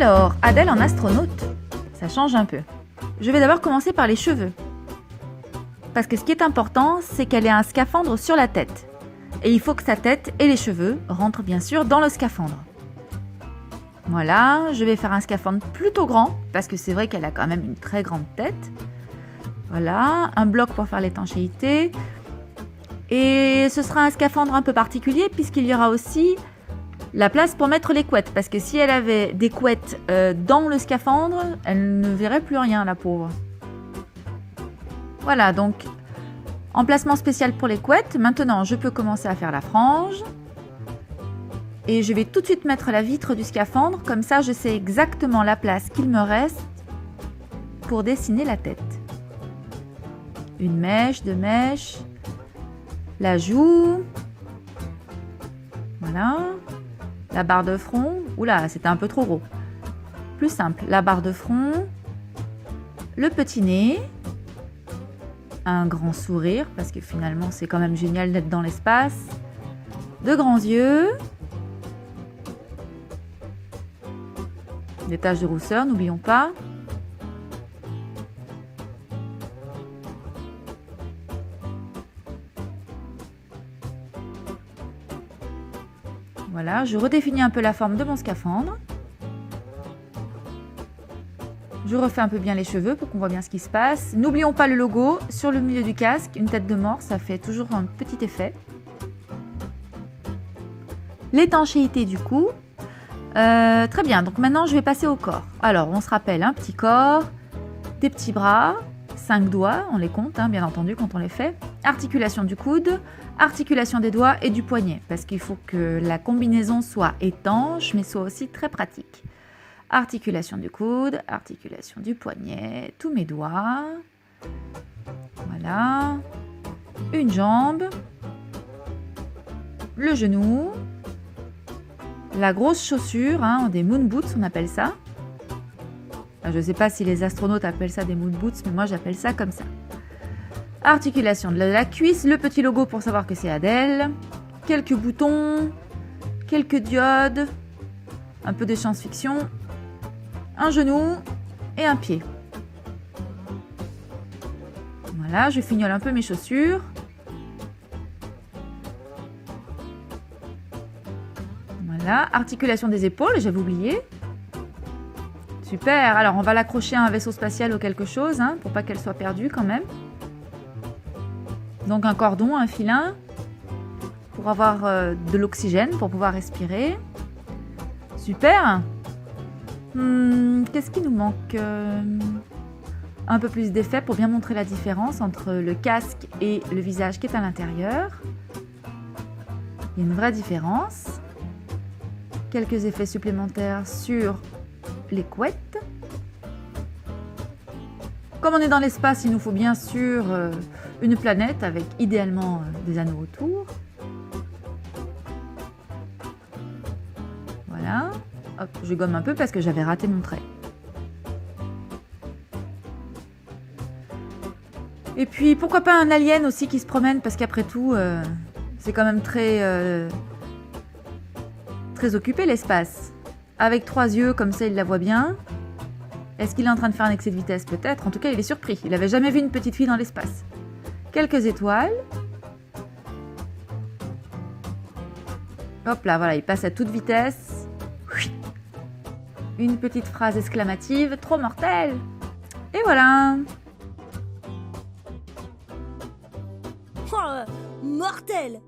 Alors, Adèle en astronaute, ça change un peu. Je vais d'abord commencer par les cheveux. Parce que ce qui est important, c'est qu'elle ait un scaphandre sur la tête. Et il faut que sa tête et les cheveux rentrent bien sûr dans le scaphandre. Voilà, je vais faire un scaphandre plutôt grand, parce que c'est vrai qu'elle a quand même une très grande tête. Voilà, un bloc pour faire l'étanchéité. Et ce sera un scaphandre un peu particulier, puisqu'il y aura aussi la place pour mettre les couettes. Parce que si elle avait des couettes dans le scaphandre, elle ne verrait plus rien, la pauvre. Voilà, donc emplacement spécial pour les couettes. Maintenant, je peux commencer à faire la frange. Et je vais tout de suite mettre la vitre du scaphandre. Comme ça, je sais exactement la place qu'il me reste pour dessiner la tête. Une mèche, deux mèches. La joue. Voilà. La barre de front. Oula, c'était un peu trop gros. Plus simple. La barre de front. Le petit nez. Un grand sourire, parce que finalement, c'est quand même génial d'être dans l'espace. De grands yeux. Des taches de rousseur, n'oublions pas. Voilà, je redéfinis un peu la forme de mon scaphandre. Je refais un peu bien les cheveux pour qu'on voit bien ce qui se passe. N'oublions pas le logo sur le milieu du casque, une tête de mort, ça fait toujours un petit effet. L'étanchéité du cou. Très bien, donc maintenant je vais passer au corps. Alors, on se rappelle, un petit corps, des petits bras, 5 doigts, on les compte, hein, bien entendu, quand on les fait. Articulation du coude, articulation des doigts et du poignet, parce qu'il faut que la combinaison soit étanche, mais soit aussi très pratique. Articulation du coude, articulation du poignet, tous mes doigts. Voilà. Une jambe, le genou. La grosse chaussure, hein, des moon boots, on appelle ça. Je ne sais pas si les astronautes appellent ça des moon boots, mais moi j'appelle ça comme ça. Articulation de la cuisse, le petit logo pour savoir que c'est Adèle. Quelques boutons, quelques diodes, un peu de science-fiction, un genou et un pied. Voilà, je fignole un peu mes chaussures. Voilà, articulation des épaules, j'avais oublié. Super, alors on va l'accrocher à un vaisseau spatial ou quelque chose, hein, pour pas qu'elle soit perdue quand même. Donc un cordon, un filin, pour avoir de l'oxygène, pour pouvoir respirer. Super. Qu'est-ce qui nous manque? Un peu plus d'effet pour bien montrer la différence entre le casque et le visage qui est à l'intérieur. Il y a une vraie différence. Quelques effets supplémentaires sur les couettes. Comme on est dans l'espace, il nous faut bien sûr une planète avec idéalement des anneaux autour. Voilà. Hop, je gomme un peu parce que j'avais raté mon trait. Et puis pourquoi pas un alien aussi qui se promène, parce qu'après tout, c'est quand même très occupé l'espace. Avec 3 yeux, comme ça il la voit bien. Est-ce qu'il est en train de faire un excès de vitesse? Peut-être. En tout cas, il est surpris. Il n'avait jamais vu une petite fille dans l'espace. Quelques étoiles. Hop là, voilà, il passe à toute vitesse. Une petite phrase exclamative. Trop mortel! Et voilà! Oh, mortel!